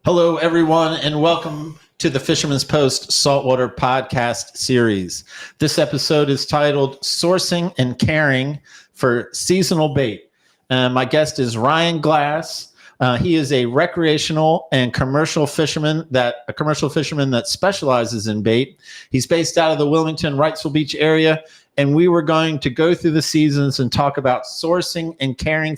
Hello, everyone, and welcome to the Fisherman's Post Saltwater Podcast Series. This episode is titled Sourcing and Caring for Seasonal Bait. My guest is Ryan Glass. He is a recreational and commercial fisherman that specializes in bait. He's based out of the Wilmington, Wrightsville Beach area, and we were going to go through the seasons and talk about sourcing and caring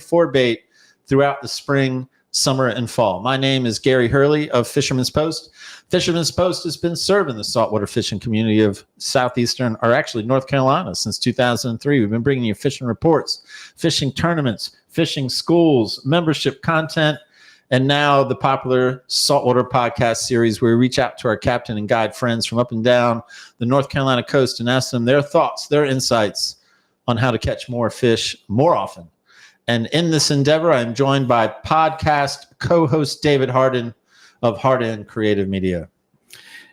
for bait throughout the spring, summer, and fall. My name is Gary Hurley of Fisherman's Post. Fisherman's Post has been serving the saltwater fishing community of North Carolina since 2003. We've been bringing you fishing reports, fishing tournaments, fishing schools, membership content, and now the popular Saltwater Podcast Series, where we reach out to our captain and guide friends from up and down the North Carolina coast and ask them their thoughts, their insights on how to catch more fish more often. And in this endeavor, I'm joined by podcast co-host David Harden of Harden Creative Media.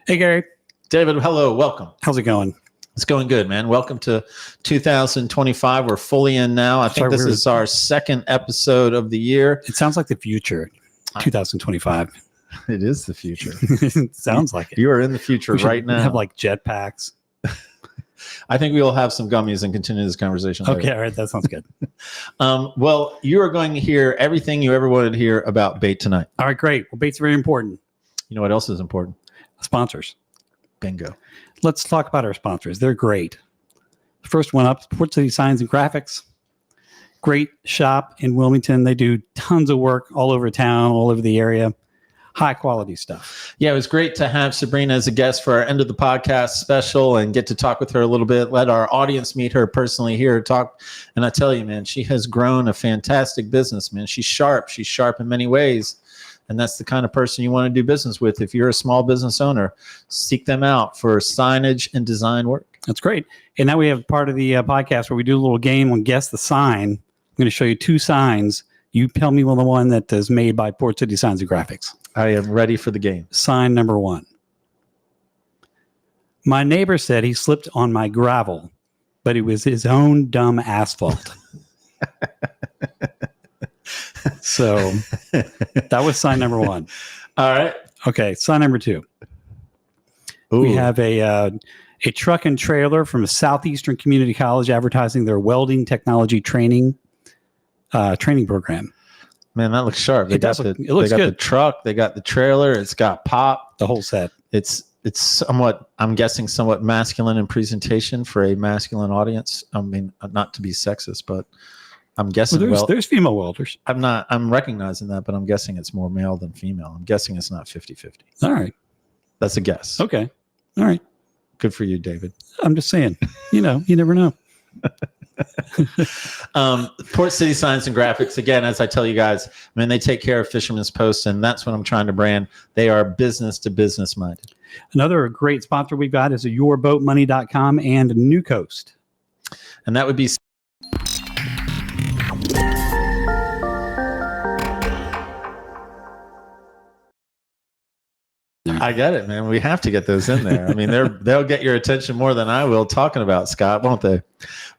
Hey, Gary. David, hello. Welcome. How's it going? It's going good, man. Welcome to 2025. We're fully in now. I think this is our second episode of the year. It sounds like the future, 2025. It is the future. It sounds like it. You are in the future right now. Have like jetpacks. I think we will have some gummies and continue this conversation later. Okay, all right. That sounds good. Well, you are going to hear everything you ever wanted to hear about bait tonight. All right, great. Well, bait's very important. You know what else is important? Sponsors. Bingo. Let's talk about our sponsors. They're great. First one up, Port City Signs and Graphics. Great shop in Wilmington. They do tons of work all over town, all over the area. High quality stuff. Yeah, it was great to have Sabrina as a guest for our end of the podcast special and get to talk with her a little bit. Let our audience meet her personally, hear her talk. And I tell you, man, she has grown a fantastic business, man. She's sharp. She's sharp in many ways. And that's the kind of person you want to do business with. If you're a small business owner, seek them out for signage and design work. That's great. And now we have part of the podcast where we do a little game on Guess the Sign. I'm going to show you two signs. You tell me the one that is made by Port City Signs and Graphics. I am ready for the game. Sign number one. My neighbor said he slipped on my gravel, but it was his own dumb asphalt. So that was sign number one. All right. Okay. Sign number two. Ooh. We have a truck and trailer from a Southeastern Community College advertising their welding technology training program. Man, that looks sharp. They got the truck, they got the trailer, it's got pop, the whole set. It's somewhat, I'm guessing, somewhat masculine in presentation for a masculine audience. I mean, not to be sexist, but I'm guessing there's female welders. I'm recognizing that, but I'm guessing it's more male than female. I'm guessing it's not 50-50. All right. That's a guess. Okay. All right. Good for you, David. I'm just saying, you never know. Port City Signs and Graphics, again, as I tell you guys, I mean, they take care of Fisherman's Post, and that's what I'm trying to brand. They are business to business minded. Another great sponsor we've got is yourboatmoney.com and New Coast. And that would be I get it, man. We have to get those in there. I mean, they'll get your attention more than I will talking about Scott, won't they?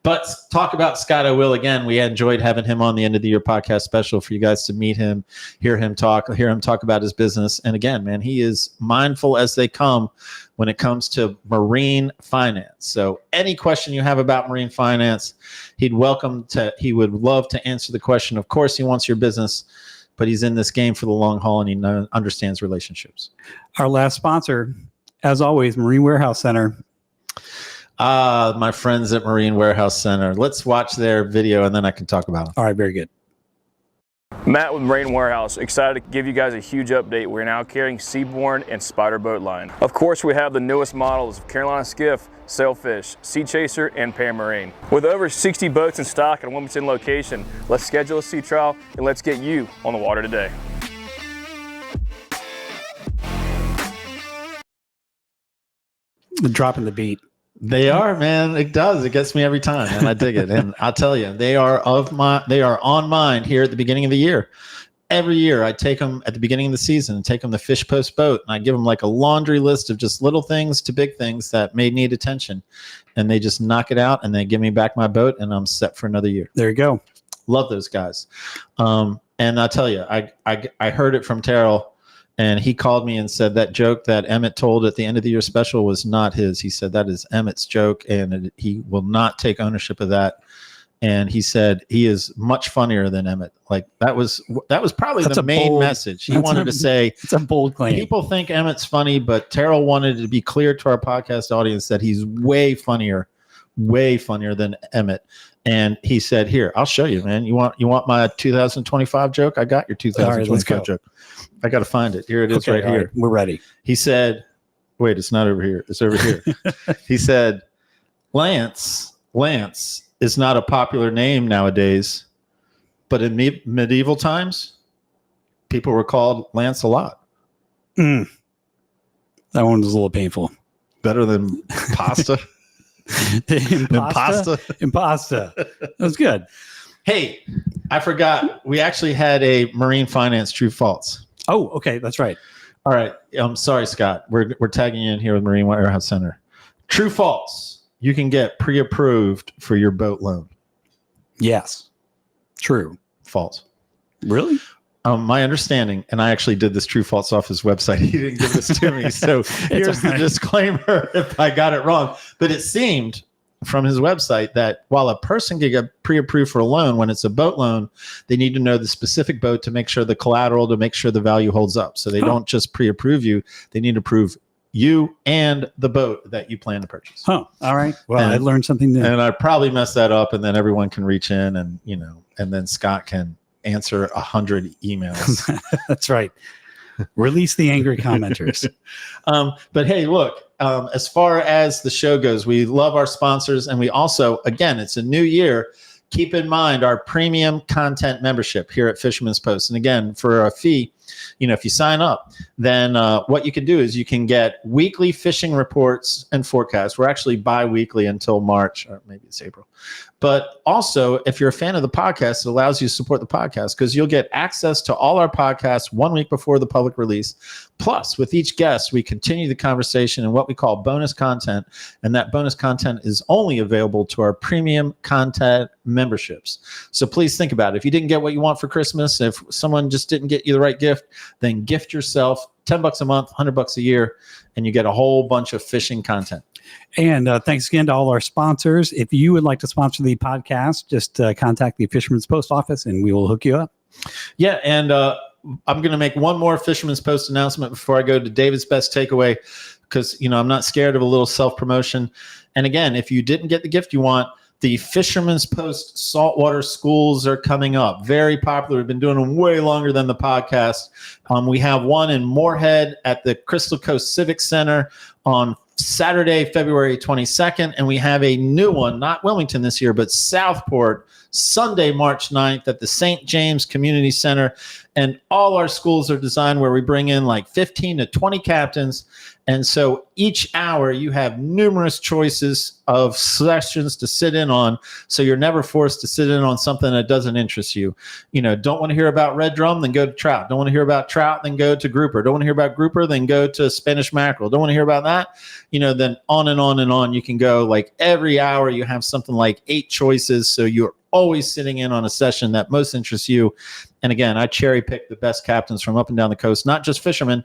But talk about Scott, I will again. We enjoyed having him on the end of the year podcast special for you guys to meet him, hear him talk about his business. And again, man, he is mindful as they come when it comes to marine finance. So any question you have about marine finance, he would love to answer the question. Of course, he wants your business, but he's in this game for the long haul and he understands relationships. Our last sponsor, as always, Marine Warehouse Center. My friends at Marine Warehouse Center. Let's watch their video and then I can talk about them. All right, very good. Matt with Marine Warehouse, excited to give you guys a huge update. We're now carrying Seabourn and Spider boat line. Of course, we have the newest models of Carolina Skiff, Sailfish, Sea Chaser, and Pan Marine. With over 60 boats in stock at a Wilmington location, let's schedule a sea trial and let's get you on the water today. Dropping the beat. They are, man. It does. It gets me every time, and I dig it. And I'll tell you, they are on mind here at the beginning of the year. Every year, I take them at the beginning of the season and take them to Fish Post Boat, and I give them like a laundry list of just little things to big things that may need attention, and they just knock it out, and they give me back my boat, and I'm set for another year. There you go. Love those guys. And I'll tell you, I heard it from Terrell, and he called me and said that joke that Emmett told at the end of the year special was not his. He said that is Emmett's joke, and he will not take ownership of that. And he said he is much funnier than Emmett. Like that was probably the main message. He wanted to say it's a bold claim. People think Emmett's funny, but Terrell wanted to be clear to our podcast audience that he's way funnier than Emmett. And he said, "Here, I'll show you, man. You want my 2025 joke? I got your 2025 joke. I got to find it. Here it is, right here. We're ready." He said, "Wait, it's not over here. It's over here." He said, "Lance is not a popular name nowadays, but in medieval times, people were called Lance a lot." That one was a little painful. Better than pasta. Impasta. That was good. Hey, I forgot. We actually had a marine finance true false. Oh, okay. That's right. All right. I'm sorry, Scott. We're tagging you in here with Marine Warehouse Center. True false. You can get pre-approved for your boat loan. Yes. True. False. Really? My understanding, and I actually did this true false off his website. He didn't give this to me. So here's the disclaimer if I got it wrong. But it seemed from his website that while a person can get pre-approved for a loan, when it's a boat loan, they need to know the specific boat to make sure the collateral, to make sure the value holds up. So they don't just pre-approve you. They need to approve you and the boat that you plan to purchase. Oh, all right. Well, I learned something new. And I probably messed that up, and then everyone can reach in and, and then Scott can answer 100 emails. That's right. Release the angry commenters. But hey, look, as far as the show goes, we love our sponsors. And we also, again, it's a new year. Keep in mind our premium content membership here at Fisherman's Post. And again, for a fee, if you sign up, then what you can do is you can get weekly fishing reports and forecasts. We're actually bi-weekly until March, or maybe it's April. But also, if you're a fan of the podcast, it allows you to support the podcast because you'll get access to all our podcasts 1 week before the public release. Plus, with each guest, we continue the conversation in what we call bonus content. And that bonus content is only available to our premium content memberships. So please think about it. If you didn't get what you want for Christmas, if someone just didn't get you the right gift, then gift yourself $10 a month, $100 a year, and you get a whole bunch of fishing content. And thanks again to all our sponsors. If you would like to sponsor the podcast, just contact the Fisherman's Post office and we will hook you up. Yeah, and I'm going to make one more Fisherman's Post announcement before I go to David's best takeaway because, I'm not scared of a little self-promotion. And again, if you didn't get the gift you want, the Fisherman's Post saltwater schools are coming up. Very popular. We've been doing them way longer than the podcast. We have one in Moorhead at the Crystal Coast Civic Center on Saturday, February 22nd. And we have a new one, not Wilmington this year, but Southport, Sunday, March 9th at the St. James Community Center. And all our schools are designed where we bring in like 15 to 20 captains. And so each hour you have numerous choices of sessions to sit in on. So you're never forced to sit in on something that doesn't interest you. Don't want to hear about red drum, then go to trout. Don't want to hear about trout, then go to grouper. Don't want to hear about grouper, then go to Spanish mackerel. Don't want to hear about that. Then on and on and on you can go. Like every hour you have something like 8 choices. So you're always sitting in on a session that most interests you. And again, I cherry pick the best captains from up and down the coast, not just fishermen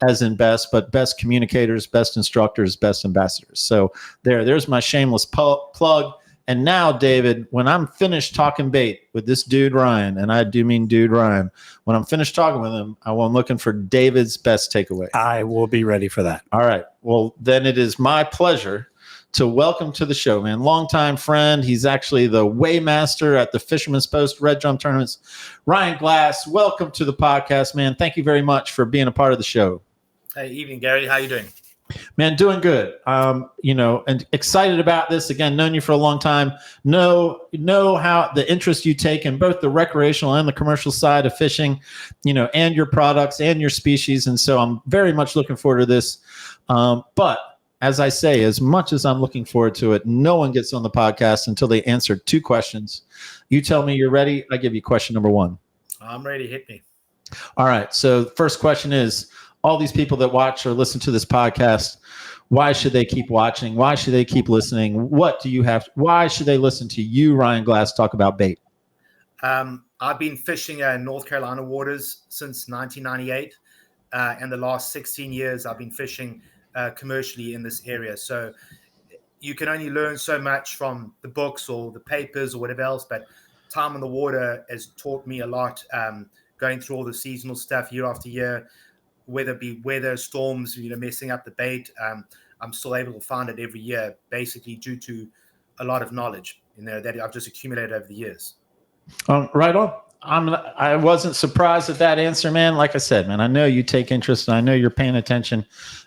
as in best, but best communicators, best instructors, best ambassadors. So there's my shameless plug. And now, David, when I'm finished talking bait with this dude, Ryan, and I do mean dude Ryan, when I'm finished talking with him, I'm looking for David's best takeaway. I will be ready for that. All right. Well, then it is my pleasure to welcome to the show, man. Longtime friend. He's actually the weighmaster at the Fisherman's Post Red Drum Tournaments. Ryan Glass, welcome to the podcast, man. Thank you very much for being a part of the show. Hey, evening, Gary. How you doing? Man, doing good. And excited about this. Again, known you for a long time. Know how the interest you take in both the recreational and the commercial side of fishing, and your products and your species. And so I'm very much looking forward to this. But as I say, as much as I'm looking forward to it, no one gets on the podcast until they answer 2 questions. You tell me you're ready. I give you question number 1. I'm ready. Hit me. All right. So the first question is, all these people that watch or listen to this podcast, why should they keep watching? Why should they keep listening? Why should they listen to you, Ryan Glass, talk about bait? I've been fishing in North Carolina waters since 1998. And the last 16 years, I've been fishing commercially in this area. So you can only learn so much from the books or the papers or whatever else, but time on the water has taught me a lot, going through all the seasonal stuff year after year, whether it be weather, storms, messing up the bait. I'm still able to find it every year, basically due to a lot of knowledge, that I've just accumulated over the years. Right on. I wasn't surprised at that answer, man. Like I said, man, I know you take interest and I know you're paying attention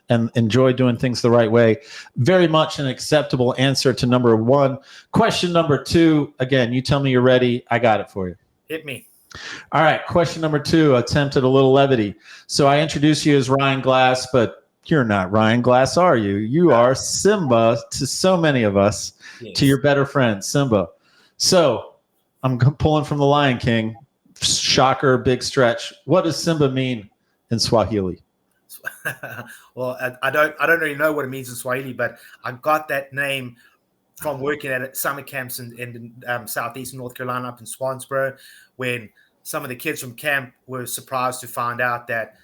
and enjoy doing things the right way. Very much an acceptable answer to number one. Question number two, again, you tell me you're ready. I got it for you. Hit me. All right. Question number two, attempted a little levity. So I introduced you as Ryan Glass, but you're not Ryan Glass, are you? You are Simba to so many of us, yes. To your better friend, Simba. So I'm pulling from the Lion King. Shocker, big stretch. What does Simba mean in Swahili? Well, I don't really know what it means in Swahili, but I got that name from working at summer camps in southeastern North Carolina, up in Swansboro, when some of the kids from camp were surprised to find out that,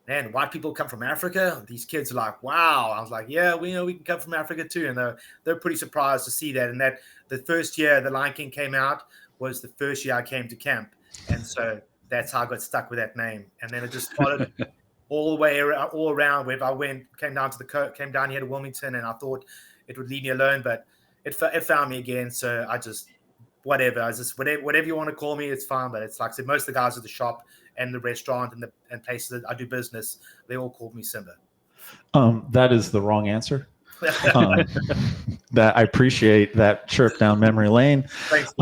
man, white people come from Africa. These kids are like, wow. I was like, yeah, we know we can come from Africa too, and they're pretty surprised to see that. And that the first year the Lion King came out was the first year I came to camp. And so that's how I got stuck with that name. And then it just followed all the way all around. Where I came down here to Wilmington, and I thought it would leave me alone, but it found me again. So whatever you want to call me, it's fine. But it's like I said, most of the guys at the shop and the restaurant and places that I do business, they all call me Simba. That is the wrong answer. That I appreciate that trip down memory lane. Thanks,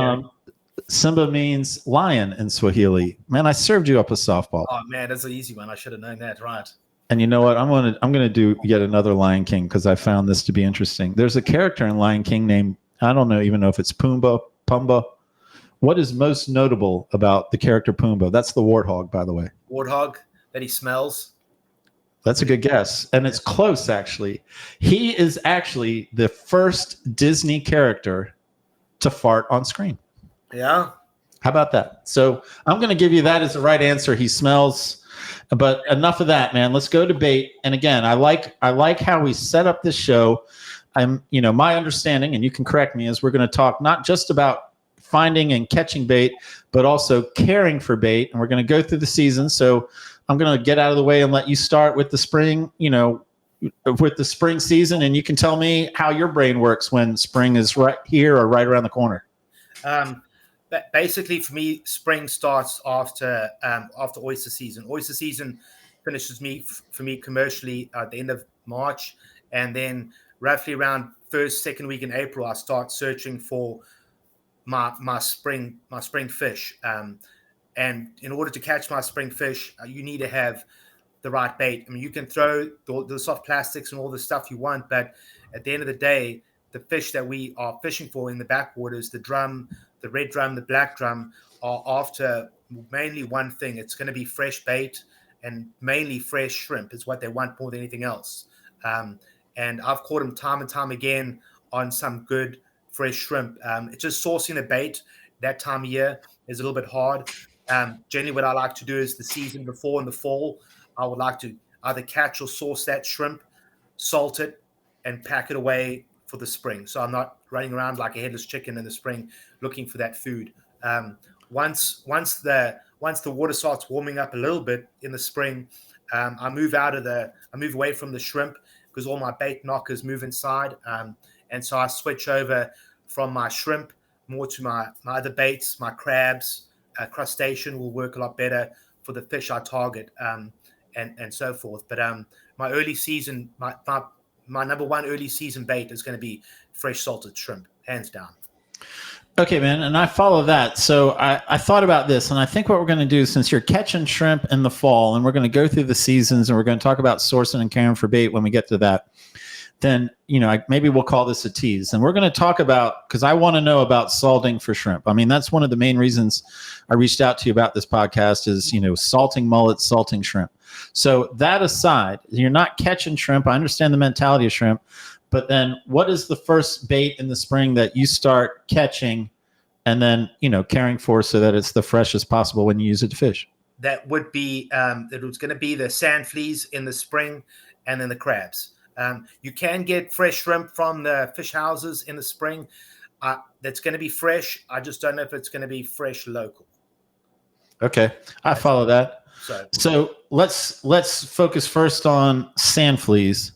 Simba means lion in Swahili. Man, I served you up a softball. Oh man, that's an easy one. I should have known that, right? And you know what? I'm gonna do yet another Lion King because I found this to be interesting. There's a character in Lion King named, I don't even know if it's Pumbaa. What is most notable about the character Pumbaa? That's the warthog, by the way. Warthog that he smells. That's a good guess. And it's close, actually. He is actually the first Disney character to fart on screen. Yeah. How about that? So I'm going to give you that as the right answer. He smells. But enough of that, man. Let's go to bait. And again, I like how we set up this show. My understanding, and you can correct me, is we're going to talk not just about finding and catching bait, but also caring for bait. And we're going to go through the season. So I'm going to get out of the way and let you start with the spring, with the spring season. And you can tell me how your brain works when spring is right here or right around the corner. Basically, for me, spring starts after oyster season. Oyster season finishes for me commercially at the end of March, and then roughly around second week in April, I start searching for my spring fish. And in order to catch my spring fish, you need to have the right bait. I mean, you can throw the soft plastics and all the stuff you want, but at the end of the day, the fish that we are fishing for in the backwaters, the drum, the red drum, the black drum, are after mainly one thing. It's going to be fresh bait and mainly fresh shrimp is what they want more than anything else. And I've caught them time and time again on some good fresh shrimp. It's just sourcing the bait that time of year is a little bit hard. Generally, what I like to do is the season before in the fall, I would like to either catch or source that shrimp, salt it, and pack it away for the spring. So I'm not running around like a headless chicken in the spring looking for that food. Once the water starts warming up a little bit in the spring, I move away from the shrimp because all my bait knockers move inside. And so I switch over from my shrimp more to my other baits, my crabs. Crustacean will work a lot better for the fish I target, and so forth. But my early season, my number one early season bait is going to be fresh salted shrimp, hands down. Okay, man, and I follow that. So I thought about this, and I think what we're going to do, since you're catching shrimp in the fall, and we're going to go through the seasons, and we're going to talk about sourcing and caring for bait when we get to that, then, maybe we'll call this a tease. And we're going to talk about, because I want to know about salting for shrimp. I mean, that's one of the main reasons I reached out to you about this podcast is, salting mullets, salting shrimp. So that aside, you're not catching shrimp. I understand the mentality of shrimp. But then what is the first bait in the spring that you start catching and then, caring for so that it's the freshest possible when you use it to fish. That would be, it was going to be the sand fleas in the spring and then the crabs. You can get fresh shrimp from the fish houses in the spring. That's going to be fresh. I just don't know if it's going to be fresh local. Okay, I follow that. So let's focus first on sand fleas.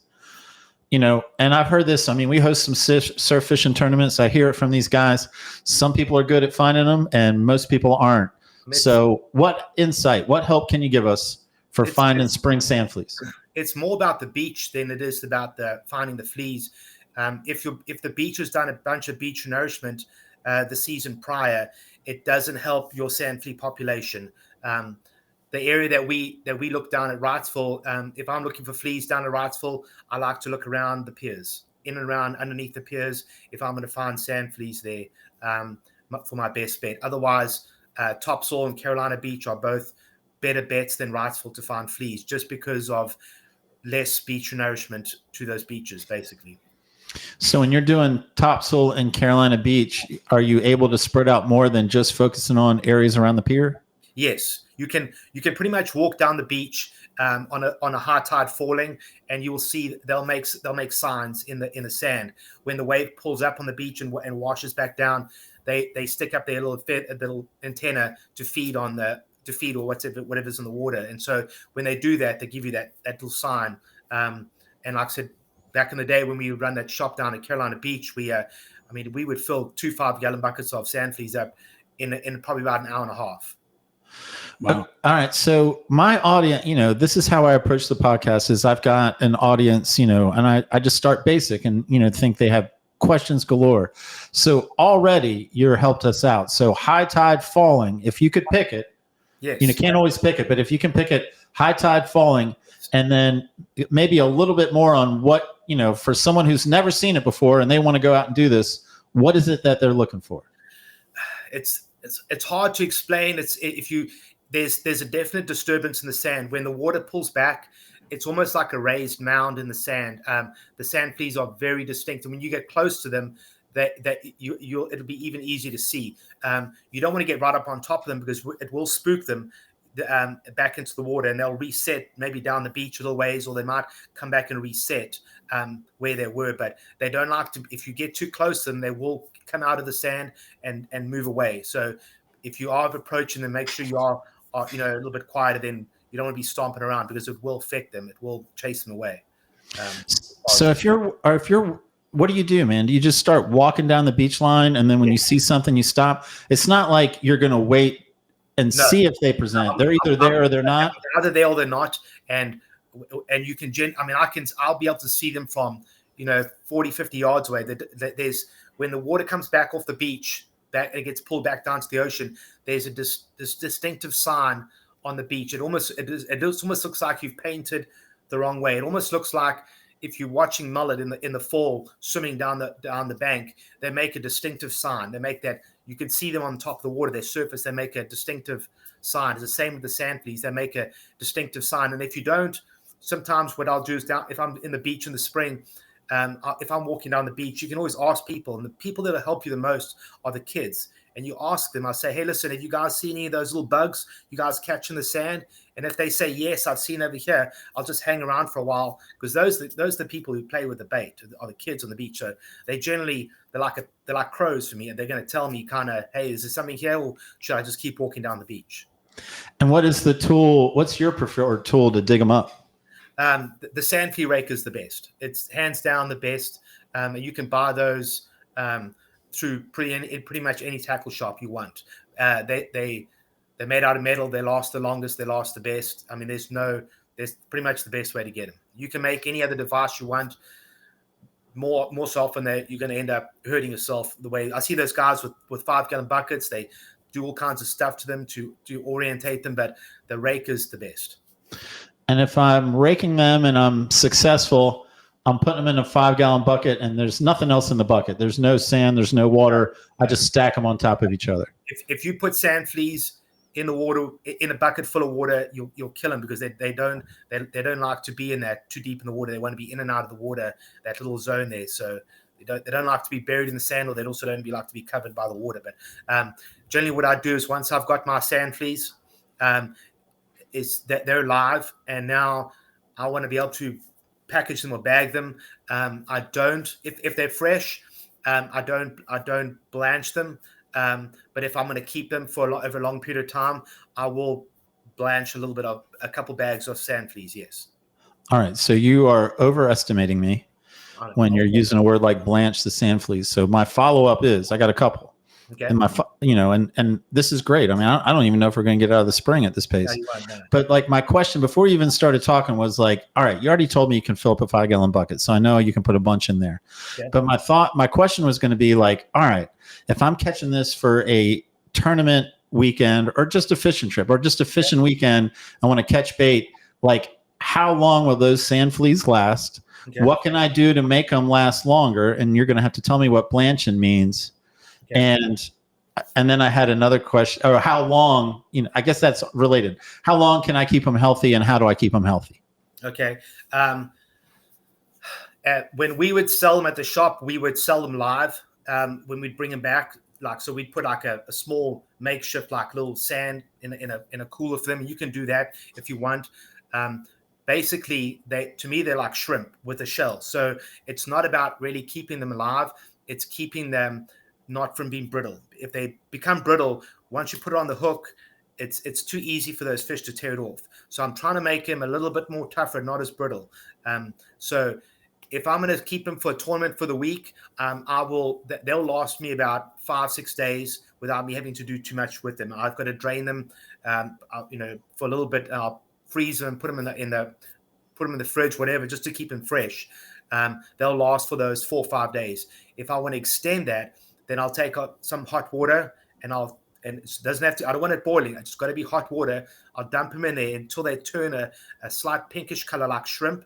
And I've heard this. I mean, we host some surf fishing tournaments. I hear it from these guys. Some people are good at finding them, and most people aren't. So, what insight, what help can you give us for finding spring sand fleas? It's more about the beach than it is about finding the fleas. If the beach has done a bunch of beach nourishment the season prior, it doesn't help your sand flea population. The area that we look down at Wrightsville, if I'm looking for fleas down at Wrightsville, I like to look around the piers, in and around underneath the piers, if I'm going to find sand fleas there for my best bet. Otherwise, Topso and Carolina Beach are both better bets than Wrightsville to find fleas, just because of less beach nourishment to those beaches, basically. So when you're doing Topso and Carolina Beach, are you able to spread out more than just focusing on areas around the pier? Yes, you can pretty much walk down the beach on a high tide falling, and you will see they'll make signs in the sand. When the wave pulls up on the beach and washes back down, they stick up their little antenna to feed or whatever's in the water. And so when they do that, they give you that little sign. And like I said, back in the day when we would run that shop down at Carolina Beach, we would fill 2 5-gallon buckets of sand fleas up in probably about an hour and a half. Wow. All right. So my audience, this is how I approach the podcast is I've got an audience, and I just start basic and, think they have questions galore. So already you're helped us out. So high tide falling, if you could pick it, yes, can't always pick it, but if you can pick it, high tide falling, and then maybe a little bit more on what, for someone who's never seen it before and they want to go out and do this, what is it that they're looking for? It's hard to explain. There's a definite disturbance in the sand. When the water pulls back, it's almost like a raised mound in the sand. The sand fleas are very distinct, and when you get close to them, it'll be even easier to see. You don't want to get right up on top of them because it will spook them back into the water, and they'll reset maybe down the beach a little ways, or they might come back and reset where they were. But they don't like to. If you get too close to them, they will come out of the sand and move away. So if you are approaching them, make sure you are a little bit quieter. Then you don't want to be stomping around because it will affect them. It will chase them away. So if you're, what do you do, man? Do you just start walking down the beach line, and then when you see something, you stop? It's not like you're going to wait and see if they present. They're either there or they're not. Either there or they're not. And you can, I'll be able to see them from, 40, 50 yards away. There's, when the water comes back off the beach, that it gets pulled back down to the ocean, there's this distinctive sign on the beach. It almost looks like you've painted the wrong way. It almost looks like if you're watching mullet in the fall swimming down the bank, they make a distinctive sign. They make that, you can see them on top of the water, their surface, they make a distinctive sign. It's the same with the sand fleas. They make a distinctive sign. And if you don't, sometimes what I'll do is if I'm in the beach in the spring, if I'm walking down the beach, you can always ask people, and the people that will help you the most are the kids. And you ask them, I'll say, hey, listen, have you guys seen any of those little bugs you guys catch in the sand? And if they say, yes, I've seen over here, I'll just hang around for a while, because those are the people who play with the bait, are the kids on the beach. So they're like crows for me, and they're going to tell me kind of, hey, is there something here, or should I just keep walking down the beach? And what is the tool? What's your preferred tool to dig them up? The Sandp Rake is the best. It's hands down the best. And you can buy those through pretty much any tackle shop you want. They're made out of metal. They last the longest. They last the best. I mean, there's pretty much the best way to get them. You can make any other device you want. More so often that you're going to end up hurting yourself. The way I see those guys with 5-gallon buckets, they do all kinds of stuff to them to orientate them, but the rake is the best. And if I'm raking them and I'm successful, I'm putting them in a 5-gallon bucket, and there's nothing else in the bucket. There's no sand. There's no water. I just stack them on top of each other. If you put sand fleas in the water, in a bucket full of water, you'll kill them, because they don't like to be in that too deep in the water. They want to be in and out of the water, that little zone there. So They don't like to be buried in the sand, or they also don't like to be covered by the water. But generally what I do is once I've got my sand fleas, is that they're live, and now I want to be able to package them or bag them. I don't, if they're fresh, I don't blanch them. But if I'm going to keep them for over a long period of time, I will blanch a couple bags of sand fleas. Yes. All right. So you are overestimating me when you're using a word like blanch the sand fleas. So my follow-up is, I got a couple. Okay. And and this is great. I mean, I don't even know if we're going to get out of the spring at this pace. No, you won't, no. But like my question before you even started talking was like, all right, you already told me you can fill up a 5-gallon bucket, so I know you can put a bunch in there. Okay. But my question was going to be like, all right, if I'm catching this for a tournament weekend or just a fishing trip or just a fishing weekend, I want to catch bait. Like, how long will those sand fleas last? Okay. What can I do to make them last longer? And you're going to have to tell me what blanching means. Okay. And then I had another question, or how long, I guess that's related. How long can I keep them healthy, and how do I keep them healthy? Okay. When we would sell them at the shop, we would sell them live. When we'd bring them back, so we'd put like a small makeshift, like little sand in a cooler for them. You can do that if you want. Basically, to me, they're like shrimp with a shell. So it's not about really keeping them alive. It's keeping them not from being brittle. If they become brittle, once you put it on the hook, it's too easy for those fish to tear it off. So I'm trying to make him a little bit more tougher, not as brittle. So if I'm going to keep them for a tournament for the week, they'll last me about 5-6 days without me having to do too much with them. I've got to drain them, for a little bit. I'll freeze them, put them in the fridge, whatever, just to keep them fresh. They'll last for those 4 or 5 days. If I want to extend that, then I'll take some hot water and it doesn't have to, I don't want it boiling. It's just got to be hot water. I'll dump them in there until they turn a slight pinkish color like shrimp.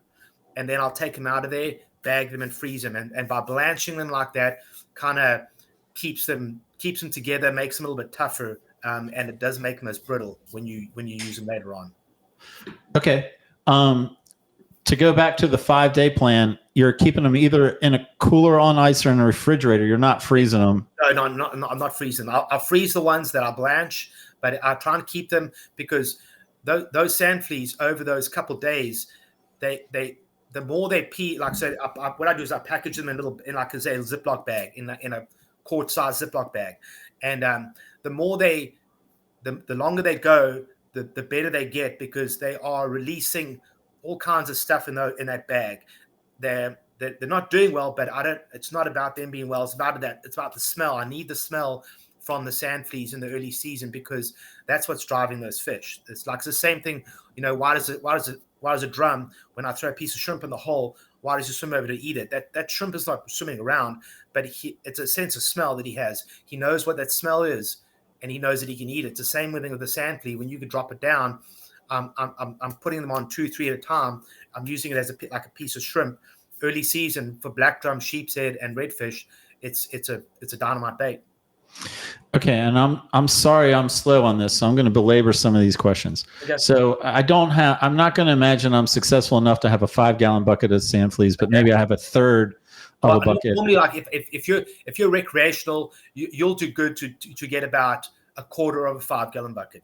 And then I'll take them out of there, bag them and freeze them. And by blanching them like that, kind of keeps them together, makes them a little bit tougher. And it does make them as brittle when you use them later on. Okay. To go back to the 5-day plan, you're keeping them either in a cooler on ice or in a refrigerator. You're not freezing them. No, I'm not freezing them. I'll freeze the ones that I blanch, but I try and keep them because those sand fleas over those couple of days, the more they pee, like I said, what I do is I package them in like I say, a Ziploc bag, in a quart-sized Ziploc bag, and the longer they go, the better they get because they are releasing all kinds of stuff in that bag. They're not doing well, but it's not about them being well. It's about the smell. I need the smell from the sand fleas in the early season because that's what's driving those fish. It's like the same thing. Why does a drum, when I throw a piece of shrimp in the hole, why does he swim over to eat it? That shrimp is not swimming around, but it's a sense of smell that he has. He knows what that smell is, and he knows that he can eat it. It's the same thing with the sand flea. When you can drop it down, I'm putting them on 2-3 at a time. I'm using it as like a piece of shrimp. Early season for black drum, sheep's head, and redfish, it's a dynamite bait. Okay, and I'm sorry I'm slow on this, so I'm going to belabor some of these questions. Okay. So I'm not going to imagine I'm successful enough to have a 5-gallon bucket of sand fleas, but maybe I have a third of a bucket. Normally, like if you're recreational, you'll do good to get about a quarter of a 5-gallon bucket.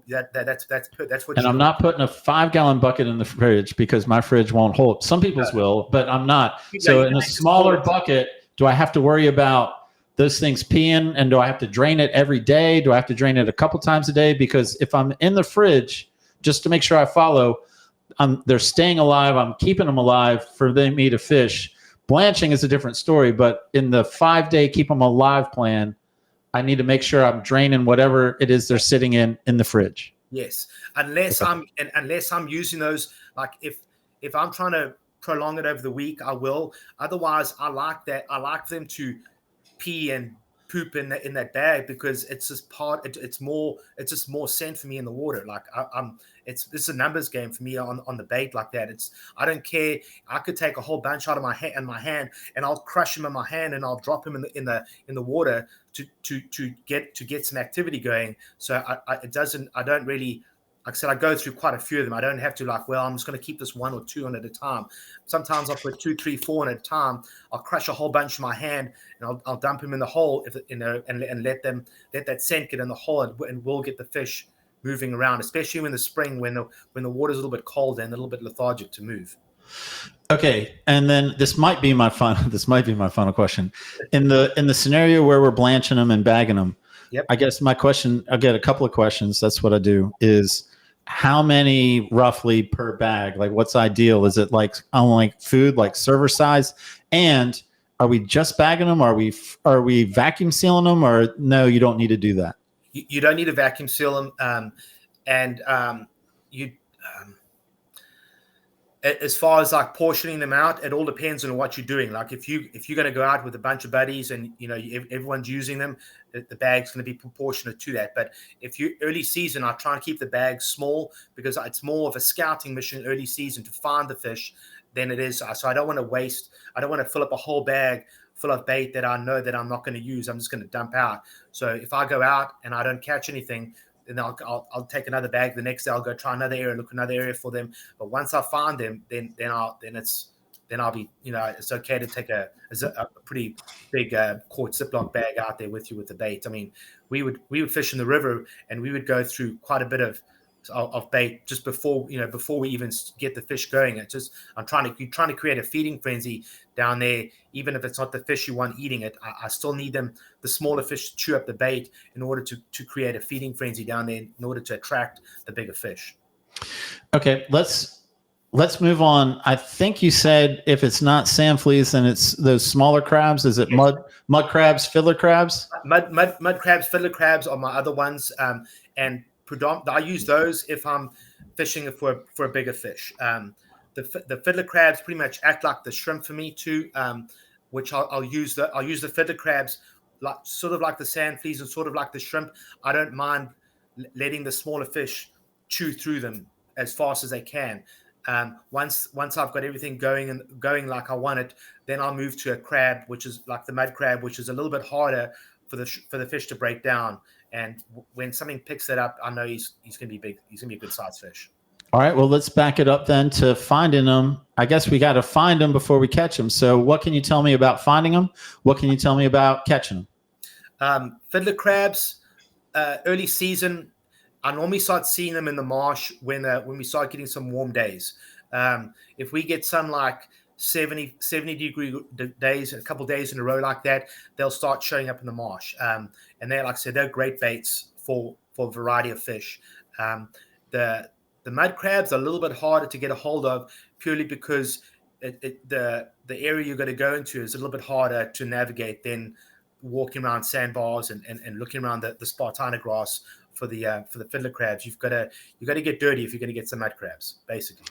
That's what. And I'm not putting a 5-gallon bucket in the fridge because my fridge won't hold. Some people's will, but I'm not. So in a smaller bucket, do I have to worry about those things peeing, and do I have to drain it every day? Do I have to drain it a couple times a day? Because if I'm in the fridge, just to make sure I follow, they're staying alive. I'm keeping them alive for me to fish. Blanching is a different story, but in the 5-day keep them alive plan, I need to make sure I'm draining whatever it is they're sitting in the fridge. Yes, unless I'm using those, like if I'm trying to prolong it over the week, I will. Otherwise, I like them to pee and poop in that bag because it's just it's just more scent for me in the water. Like it's a numbers game for me on the bait like that. I don't care. I could take a whole bunch out of my hand and I'll crush them in my hand and I'll drop them in the water to get some activity going. So I don't really like I said, I go through quite a few of them. I don't have to I'm just going to keep this 1 or 2 on at a time. Sometimes I'll put 2, 3, 4 on at a time. I'll crush a whole bunch in my hand and I'll dump them in the hole, and let that scent get in the hole, and we'll get the fish moving around, especially in the spring when the water's a little bit cold and a little bit lethargic to move. Okay, and then this might be my final question. In the scenario where we're blanching them and bagging them, yep. I guess my question, I'll get a couple of questions. That's what I do. Is how many roughly per bag? Like, what's ideal? Is it like only food, like server size? And are we just bagging them? Are we vacuum sealing them? Or no, you don't need to do that. You don't need to vacuum seal them, as far as like portioning them out, it all depends on what you're doing. Like if you're going to go out with a bunch of buddies and everyone's using them, the bag's going to be proportionate to that. But if you early season, I try and keep the bag small because it's more of a scouting mission early season to find the fish than it is. So I don't want to waste. I don't want to fill up a whole bag full of bait that I know that I'm not going to use. I'm just going to dump out. So if I go out and I don't catch anything, then I'll take another bag. The next day I'll go try another area, look another area for them. But once I find them, then I'll be, it's okay to take a pretty big quart Ziploc bag out there with you with the bait. I mean, we would fish in the river and we would go through quite a bit of bait just before we even get the fish going. It's just you're trying to create a feeding frenzy down there. Even if it's not the fish you want eating it, I still need the smaller fish to chew up the bait in order to create a feeding frenzy down there in order to attract the bigger fish. Okay, let's move on. I think you said if it's not sand fleas, then it's those smaller crabs. Is it mud crabs, fiddler crabs? Mud crabs, fiddler crabs are my other ones, and I use those if I'm fishing for a bigger fish. The fiddler crabs pretty much act like the shrimp for me too, which I'll use the fiddler crabs sort of like the sand fleas and sort of like the shrimp. I don't mind letting the smaller fish chew through them as fast as they can. Once I've got everything going like I want it, then I'll move to a crab, which is like the mud crab, which is a little bit harder for the fish to break down. And when something picks that up, I know he's going to be big. He's going to be a good size fish. All right. Well, let's back it up then to finding them. I guess we got to find them before we catch them. So what can you tell me about finding them? What can you tell me about catching them? Fiddler crabs, early season, I normally start seeing them in the marsh when we start getting some warm days. If we get some like 70 degree days, a couple of days in a row like that, they'll start showing up in the marsh. And they're, like I said, they're great baits for a variety of fish. The mud crabs are a little bit harder to get a hold of purely because the area you're going to go into is a little bit harder to navigate than walking around sandbars and looking around the spartina grass for the fiddler crabs. You've got to get dirty if you're going to get some mud crabs, basically.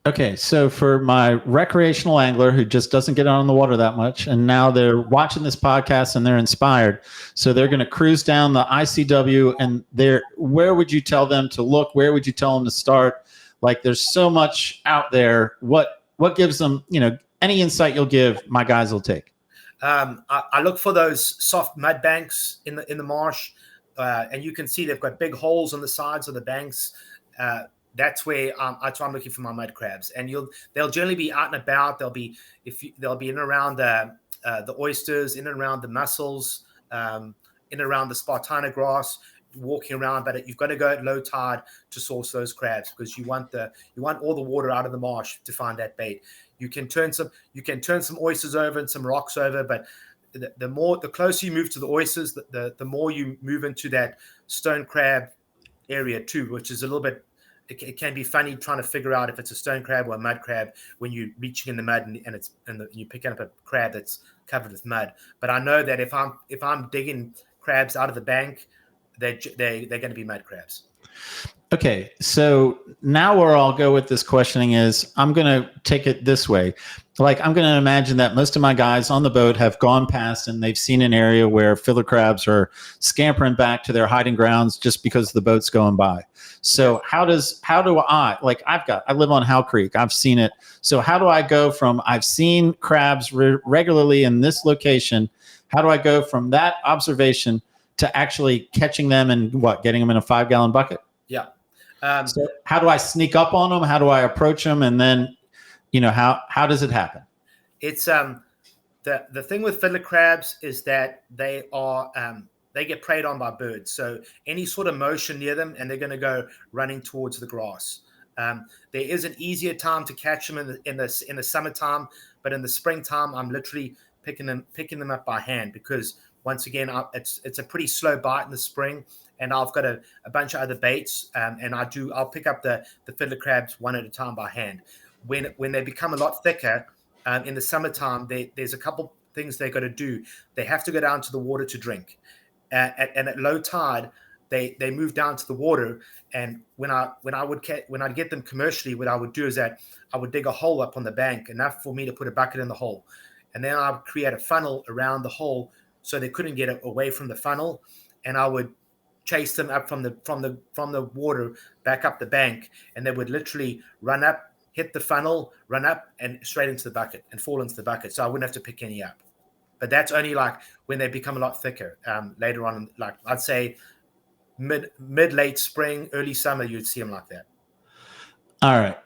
Okay, so for my recreational angler who just doesn't get out on the water that much, and now they're watching this podcast and they're inspired, so they're going to cruise down the ICW, and where would you tell them to look? Where would you tell them to start? Like, there's so much out there. What gives them, any insight you'll give, my guys will take. I look for those soft mud banks in the marsh, and you can see they've got big holes on the sides of the banks. That's where I'm looking for my mud crabs, and they'll generally be out and about. They'll be in and around the oysters, in and around the mussels, in and around the spartina grass, walking around. But you've got to go at low tide to source those crabs because you want all the water out of the marsh to find that bait. You can turn some oysters over and some rocks over, but the closer you move to the oysters, the more you move into that stone crab area too, which is a little bit. It can be funny trying to figure out if it's a stone crab or a mud crab when you're reaching in the mud and you pick up a crab that's covered with mud. But I know that if I'm digging crabs out of the bank, they're going to be mud crabs. Okay, so now where I'll go with this questioning is I'm going to take it this way. Like, I'm going to imagine that most of my guys on the boat have gone past and they've seen an area where fiddler crabs are scampering back to their hiding grounds just because the boat's going by. So how do I, like, I live on Howe Creek. I've seen it. So how do I go from I've seen crabs regularly in this location? How do I go from that observation to actually catching them and getting them in a 5-gallon bucket? Yeah. So how do I sneak up on them? How do I approach them? And then, how does it happen? It's the thing with fiddler crabs is that they get preyed on by birds. So any sort of motion near them, and they're going to go running towards the grass. There is an easier time to catch them in the summertime, but in the springtime, I'm literally picking them up by hand because once again, it's a pretty slow bite in the spring, and I've got a bunch of other baits, and I'll pick up the fiddler crabs one at a time by hand. When they become a lot thicker in the summertime, there's a couple things they've got to do. They have to go down to the water to drink, and at low tide, they move down to the water. And when I'd get them commercially, what I would do is that I would dig a hole up on the bank, enough for me to put a bucket in the hole, and then I would create a funnel around the hole so they couldn't get away from the funnel, and I would chase them up from the water back up the bank, and they would literally run up, hit the funnel, run up, and straight into the bucket and fall into the bucket. So I wouldn't have to pick any up. But that's only like when they become a lot thicker. Later on, like I'd say mid late spring, early summer, you'd see them like that. All right,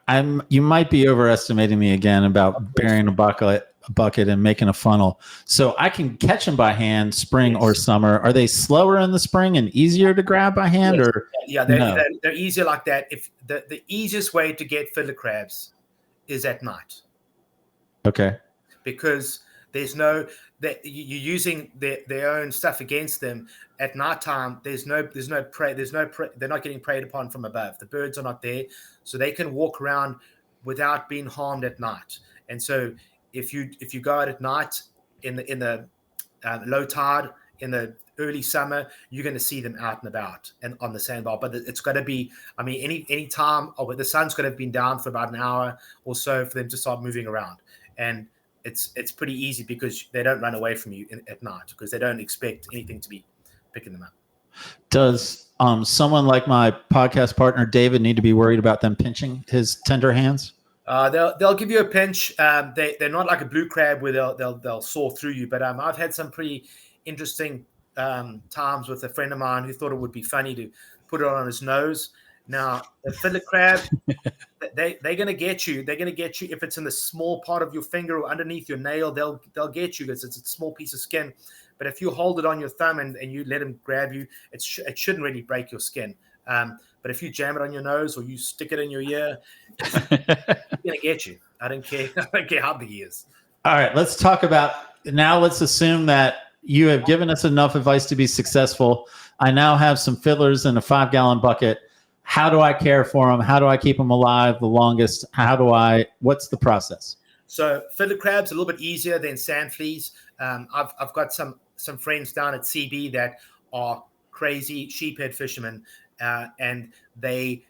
you might be overestimating me again about burying a bucket and making a funnel. So I can catch them by hand, spring or summer. Are they slower in the spring and easier to grab by hand, or they're easier like that. If the easiest way to get fiddler crabs is at night. Okay. Because there's no that you're using their own stuff against them at nighttime. There's no prey. They're not getting preyed upon from above. The birds are not there, so they can walk around without being harmed at night. And so if you go out at night in the low tide in the early summer, you're going to see them out and about and on the sandbar. But it's got to be, I mean, any time the sun's got to have been down for about an hour or so for them to start moving around. And it's pretty easy because they don't run away from you at night because they don't expect anything to be picking them up. Does someone like my podcast partner David need to be worried about them pinching his tender hands? They'll give you a pinch. They're not like a blue crab where they'll saw through you. But I've had some pretty interesting times with a friend of mine who thought it would be funny to put it on his nose. Now, the fiddler crab, they're going to get you. They're going to get you if it's in the small part of your finger or underneath your nail. They'll get you because it's a small piece of skin. But if you hold it on your thumb and you let them grab you, it shouldn't really break your skin. But if you jam it on your nose or you stick it in your ear, it's going to get you. I don't care. I don't care how big he is. All right, let's talk about now. Let's assume that you have given us enough advice to be successful. I now have some fiddlers in a 5-gallon bucket. How do I care for them? How do I keep them alive the longest? What's the process? So fiddler crabs a little bit easier than sand fleas. I've got some friends down at CB that are crazy sheephead fishermen, and they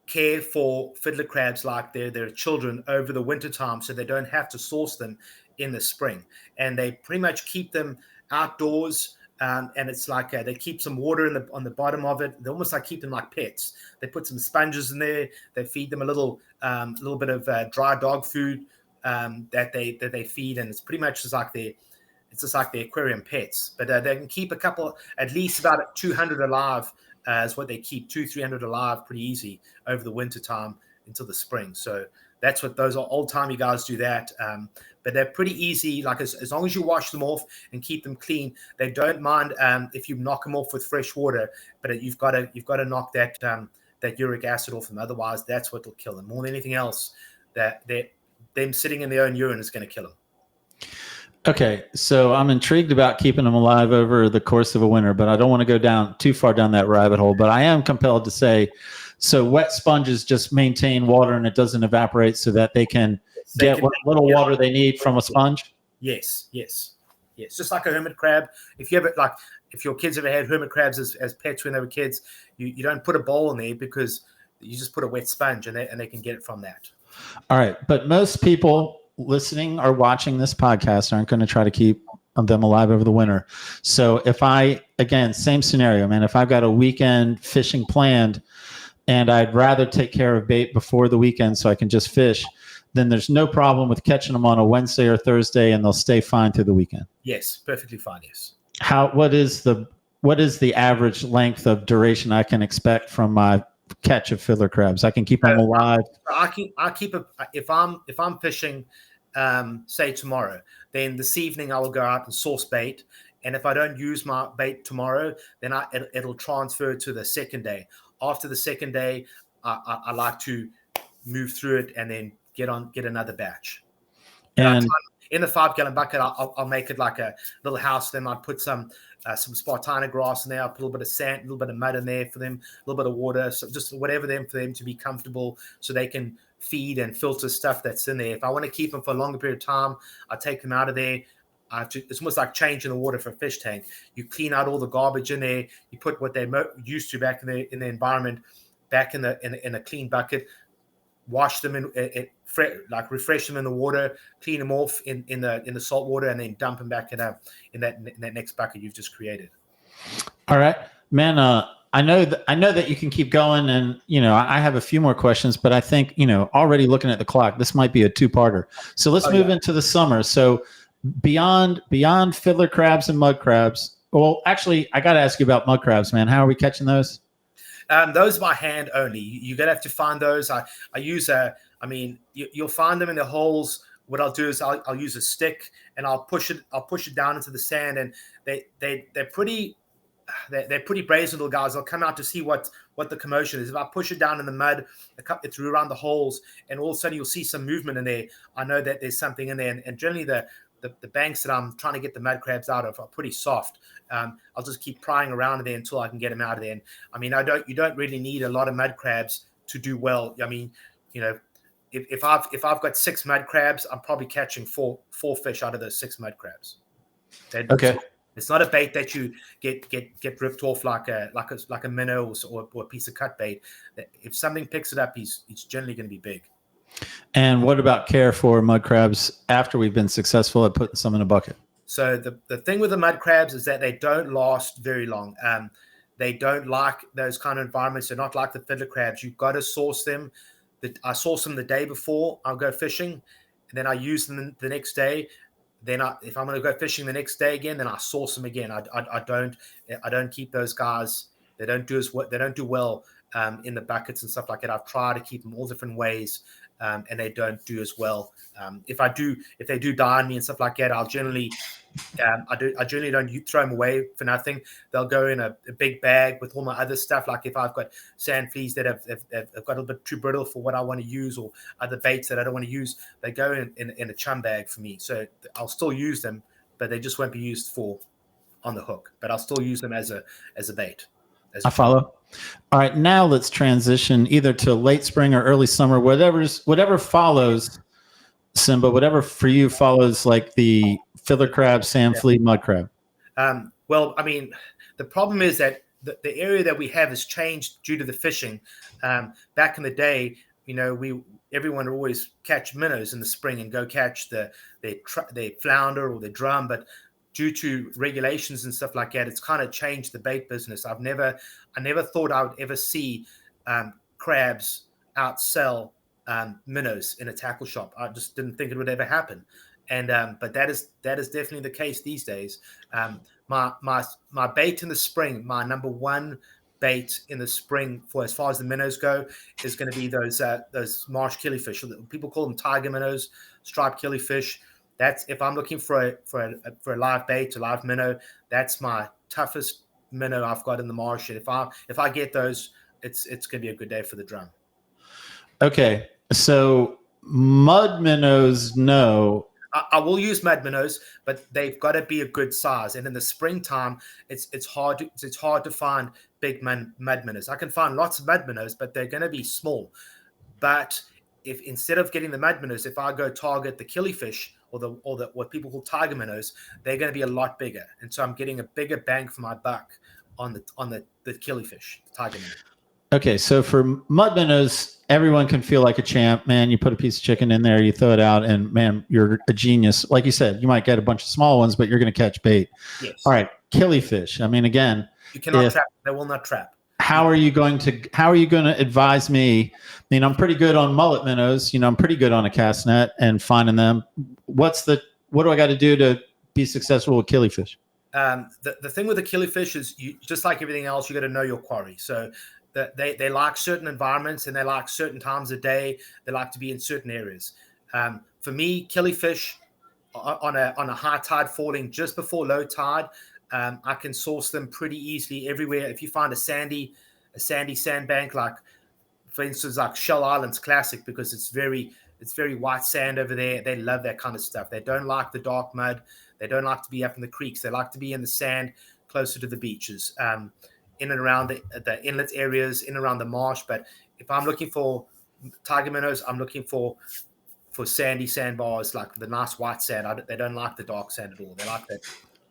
care for fiddler crabs like they're children over the winter time, so they don't have to source them in the spring. And they pretty much keep them outdoors. And it's like they keep some water on the bottom of it. They almost like keep them like pets. They put some sponges in there. They feed them a little bit of dry dog food that they feed, and it's pretty much just like the aquarium pets. But they can keep at least about 200 alive. Is what they keep 200-300 alive pretty easy over the winter time until the spring. So that's what those old timey guys do that. But they're pretty easy. Like as long as you wash them off and keep them clean, they don't mind if you knock them off with fresh water. But you've got to knock that uric acid off them. Otherwise, that's what will kill them more than anything else. Them sitting in their own urine is going to kill them. Okay, so I'm intrigued about keeping them alive over the course of a winter, but I don't want to go too far down that rabbit hole. But I am compelled to say, so wet sponges just maintain water and it doesn't evaporate, so that they can get what little water they need from a sponge. Yes. Just like a hermit crab. If your kids ever had hermit crabs as pets when they were kids, you don't put a bowl in there because you just put a wet sponge and they can get it from that. All right, but most people listening or watching this podcast aren't going to try to keep them alive over the winter. So same scenario, man, if I've got a weekend fishing planned and I'd rather take care of bait before the weekend so I can just fish, then there's no problem with catching them on a Wednesday or Thursday and they'll stay fine through the weekend. Yes, perfectly fine. Yes. What is the average length of duration I can expect from my catch of fiddler crabs? I can keep them alive. I keep a if I'm fishing, say tomorrow, then this evening I will go out and source bait. And if I don't use my bait tomorrow, then it'll transfer to the second day. After the second day, I like to move through it and then get another batch. And in the 5-gallon bucket, I'll make it like a little house. Then I'll put some spartina grass in there. I'll put a little bit of sand, a little bit of mud in there for them, a little bit of water, so just whatever for them to be comfortable, so they can feed and filter stuff that's in there. If I want to keep them for a longer period of time, I take them out of there. It's almost like changing the water for a fish tank. You clean out all the garbage in there. You put what they're used to back in the environment, back in a clean bucket. Wash them like refresh them in the water, clean them off in the salt water, and then dump them back in that next bucket you've just created. All right, man. I know that you can keep going, and I have a few more questions, but I think already looking at the clock, this might be a 2-parter. So let's move into the summer. So beyond fiddler crabs and mud crabs. Well, actually, I got to ask you about mud crabs, man. How are we catching those? Those by hand only. You're gonna have to find those. I use you'll find them in the holes. What I'll do is I'll use a stick and I'll push it down into the sand, and they're pretty brazen little guys. They'll come out to see what the commotion is. If I push it down in the mud, it's through around the holes, and all of a sudden you'll see some movement in there. I know that there's something in there, and generally the banks that I'm trying to get the mud crabs out of are pretty soft. I'll just keep prying around there until I can get them out of there. And you don't really need a lot of mud crabs to do well. If I've got 6 mud crabs, I'm probably catching four fish out of those 6 mud crabs. Okay. It's not a bait that you get ripped off like a minnow or a piece of cut bait. If something picks it up, he's generally going to be big. And what about care for mud crabs after we've been successful at putting some in a bucket? So the thing with the mud crabs is that they don't last very long. They don't like those kind of environments. They're not like the fiddler crabs. You've got to source them. I source them the day before I'll go fishing, and then I use them the next day. Then if I'm going to go fishing the next day again, then I source them again. I don't keep those guys. They don't do well in the buckets and stuff like that. I've tried to keep them all different ways, and they don't do as well. If they do die on me and stuff like that, I generally don't throw them away for nothing. They'll go in a big bag with all my other stuff. Like if I've got sand fleas that have got a little bit too brittle for what I want to use, or other baits that I don't want to use, they go in a chum bag for me. So I'll still use them, but they just won't be used on the hook. But I'll still use them as a bait. I follow. All right, now let's transition either to late spring or early summer, whatever follows, Simba, whatever for you follows, like the fiddler crab, sand flea, mud crab. Well, the problem is that the area that we have has changed due to the fishing. Back in the day, everyone would always catch minnows in the spring and go catch their flounder or their drum, but due to regulations and stuff like that, it's kind of changed the bait business. I never thought I would ever see crabs outsell minnows in a tackle shop. I just didn't think it would ever happen. And but that is definitely the case these days. My bait in the spring, my number one bait in the spring for as far as the minnows go, is going to be those marsh killifish. People call them tiger minnows, striped killifish. That's if I'm looking for a live bait, a live minnow. That's my toughest minnow I've got in the marsh. And if I get those, it's going to be a good day for the drum. Okay, so mud minnows, no. I will use mud minnows, but they've got to be a good size. And in the springtime, it's hard to find big mud minnows. I can find lots of mud minnows, but they're going to be small. But if instead of getting the mud minnows, if I go target the killifish or the what people call tiger minnows, they're going to be a lot bigger, and so I'm getting a bigger bang for my buck on the killifish, the tiger minnow. Okay, so for mud minnows, everyone can feel like a champ, man. You put a piece of chicken in there, you throw it out, and man, you're a genius. Like you said, you might get a bunch of small ones, but you're going to catch bait. Yes. All right, killifish. Again, you cannot trap. They will not trap. How are you going to advise me? I'm pretty good on mullet minnows. I'm pretty good on a cast net and finding them. What do I got to do to be successful with killifish? The thing with the killifish is, you just like everything else, you got to know your quarry. So they like certain environments and they like certain times of day. They like to be in certain areas. For me, killifish on a high tide falling just before low tide, I can source them pretty easily everywhere. If you find a sandy sandbank, like for instance, like Shell Island's classic because it's very white sand over there. They love that kind of stuff. They don't like the dark mud. They don't like to be up in the creeks. They like to be in the sand closer to the beaches, in and around the inlet areas, in and around the marsh. But if I'm looking for tiger minnows, I'm looking for sandy sandbars, like the nice white sand. They don't like the dark sand at all. They like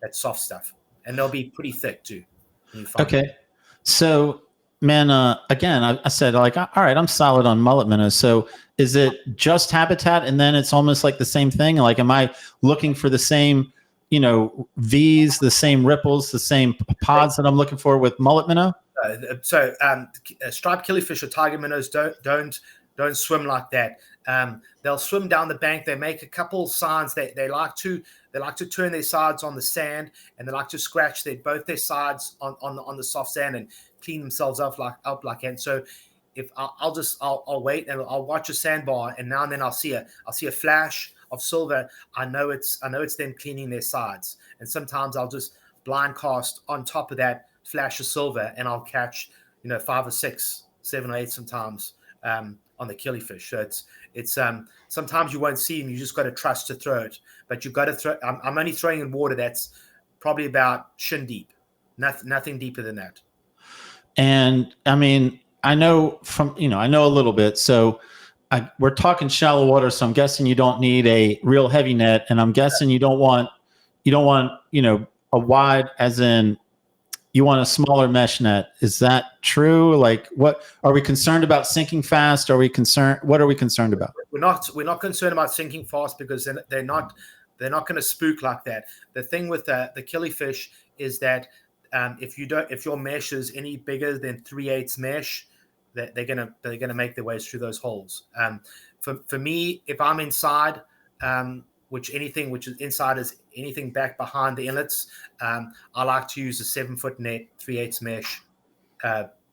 that soft stuff. And they'll be pretty thick too. Okay. So, man, again, I said, like, all right, I'm solid on mullet minnows. So is it just habitat and then it's almost like the same thing? Like, am I looking for the same, V's, the same ripples, the same pods that I'm looking for with mullet minnow? Striped killifish or tiger minnows don't swim like that. They'll swim down the bank. They make a couple signs. They like to turn their sides on the sand, and they like to scratch both their sides on the soft sand and clean themselves up like that. So if I'll wait and I'll watch a sandbar, and now and then I'll see a flash of silver. I know it's them cleaning their sides, and sometimes I'll just blind cast on top of that flash of silver, and I'll catch 5 or 6, 7 or 8 sometimes on the killifish. So it's sometimes you won't see them. You just got to trust to throw it, but you got to throw. I'm only throwing in water that's probably about shin deep, nothing deeper than that. And I mean, I know I know a little bit. So we're talking shallow water. So I'm guessing you don't need a real heavy net, and I'm guessing you don't want a wide, as in you want a smaller mesh net. Is that true? Like, what are we concerned about sinking fast? What are we concerned about? We're not concerned about sinking fast because they're not going to spook like that. The thing with the killifish is that if your mesh is any bigger than 3/8 mesh, that they're gonna make their ways through those holes. For me, if I'm inside, which is inside is anything back behind the inlets, I like to use a 7-foot net, 3/8 mesh.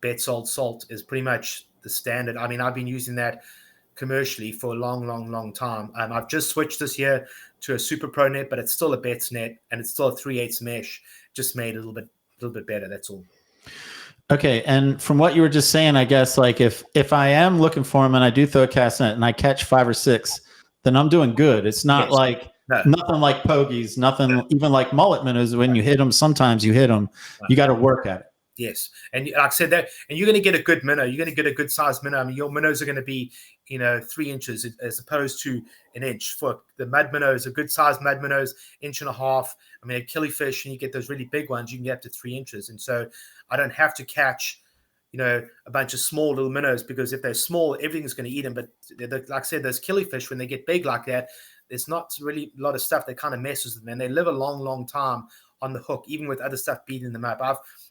Bet salt is pretty much the standard. I mean, I've been using that commercially for a long time. I've just switched this year to a Super Pro net, but it's still a Bet's net and it's still a 3/8 mesh, just made a little bit better. That's all. Okay, and from what you were just saying, I guess, like, if I am looking for them and I do throw a cast net and I catch 5 or 6, then I'm doing good. It's not nothing like pogies, nothing even like mullet minnows. When you hit them, sometimes you hit them. You got to work at it. Yes, and like I said that, and you're going to get a good minnow. You're going to get a good sized minnow. I mean, your minnows are going to be 3 inches as opposed to an inch. For the mud minnows, a good sized mud minnows, 1.5 inches. I mean, a killifish, and you get those really big ones, you can get up to 3 inches. And so I don't have to catch a bunch of small little minnows, because if they're small, everything's going to eat them. But like I said, those killifish, when they get big like that, there's not really a lot of stuff that kind of messes with them, and they live a long time on the hook, even with other stuff beating them up.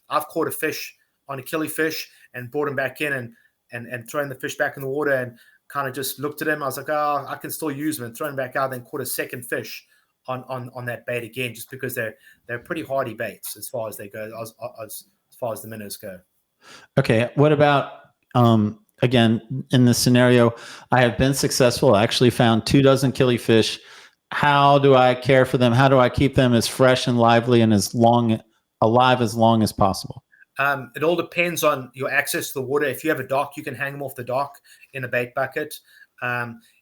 I've caught a fish on a killifish and brought him back in and thrown the fish back in the water and kind of just looked at him. I was like, oh, I can still use them, and thrown him back out, then caught a second fish on that bait again, just because they're pretty hardy baits as far as they go, as far as the minnows go. Okay, what about again, in this scenario, I have been successful. I actually found 24 killifish. How do I care for them? How do I keep them as fresh and lively and alive as long as possible? It all depends on your access to the water. If you have a dock, you can hang them off the dock in a bait bucket.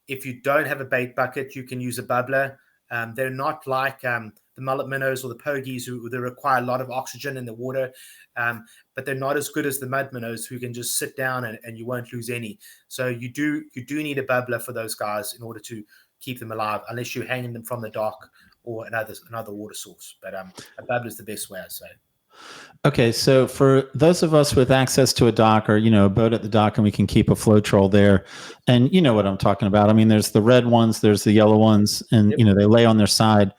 If you don't have a bait bucket, you can use a bubbler. They're not like the mullet minnows or the pogies who they require a lot of oxygen in the water, but they're not as good as the mud minnows, who can just sit down and you won't lose any. So you do need a bubbler for those guys in order to keep them alive, unless you're hanging them from the dock or another water source. But a bubbler is the best way, I say. Okay, so for those of us with access to a dock or a boat at the dock, and we can keep a flow troll there, and you know what I'm talking about. I mean, there's the red ones, there's the yellow ones, and they lay on their side.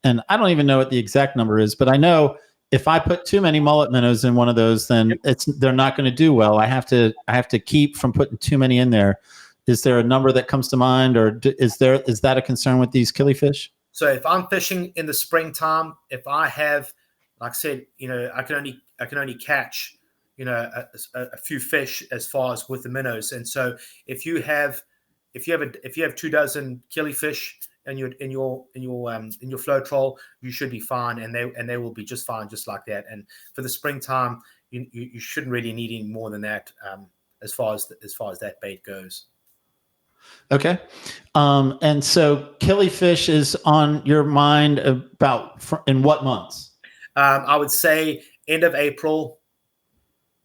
And I don't even know what the exact number is, but I know if I put too many mullet minnows in one of those, then they're not going to do well. I have to keep from putting too many in there. Is there a number that comes to mind, or is that a concern with these killifish? So if I'm fishing in the springtime, if I have, like I said, I can only catch, a few fish as far as with the minnows. And so if you have 2 dozen killifish in your flow troll, you should be fine, and they will be just fine, just like that. And for the springtime, you shouldn't really need any more than that as far as that bait goes. Okay. And so Killifish is on your mind in what months? I would say end of April,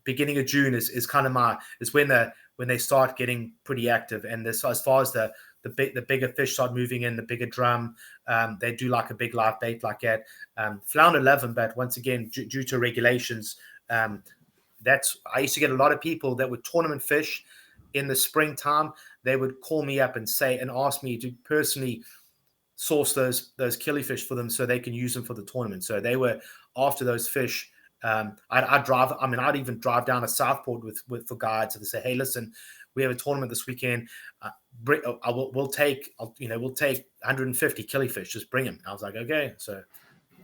beginning of June is kind of when they start getting pretty active. And this, as far as the bigger fish start moving in, the bigger drum, they do like a big live bait like that. Flounder love them, but once again, due to regulations, I used to get a lot of people that would tournament fish in the springtime. They would call me up and ask me to personally source those killifish for them so they can use them for the tournament. So they were after those fish. I'd even drive down to Southport for guides and say, hey, listen, we have a tournament this weekend. We'll take 150 killifish. Just bring them. I was like, okay. So,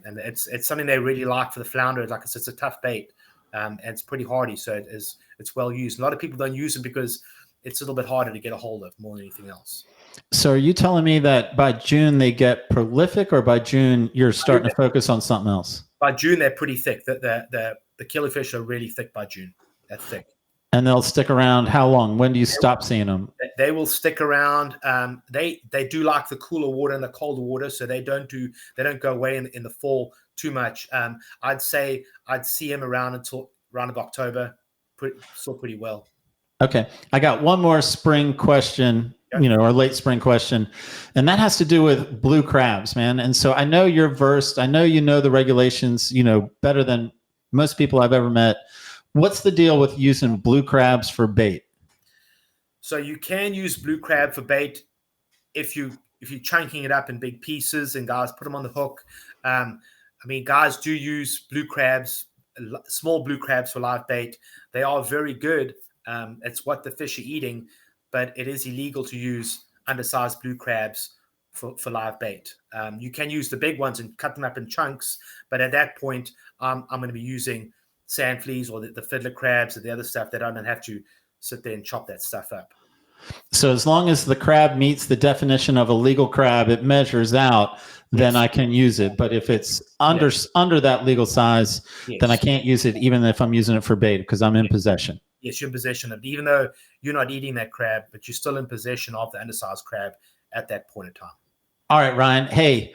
and it's something they really like for the flounder. Like I said, it's a tough bait, and it's pretty hardy. So it's well used. A lot of people don't use it because it's a little bit harder to get a hold of more than anything else. So are you telling me that by June they get prolific, or by June you're starting to focus on something else? By June, they're pretty thick. The killifish are really thick by June. That's thick. And they'll stick around how long? When do you stop seeing them? They will stick around. They do like the cooler water and the colder water, so they don't go away in the fall too much. I'd say I'd see them around of October, still pretty well. Okay, I got one more spring question, or late spring question, and that has to do with blue crabs, man. And so I know you're versed. I know you know the regulations, better than most people I've ever met. What's the deal with using blue crabs for bait? So you can use blue crab for bait if you're chunking it up in big pieces and guys put them on the hook. Guys do use blue crabs, small blue crabs for live bait. They are very good. It's what the fish are eating, but it is illegal to use undersized blue crabs for live bait. You can use the big ones and cut them up in chunks, but at that point, I'm going to be using sand fleas or the fiddler crabs or the other stuff that I don't have to sit there and chop that stuff up. So as long as the crab meets the definition of a legal crab, it measures out, then I can use it. But if it's under that legal size, then I can't use it, even if I'm using it for bait, because I'm in possession. Yes, you're in possession of it, even though you're not eating that crab, but you're still in possession of the undersized crab at that point in time. All right, Ryan. Hey,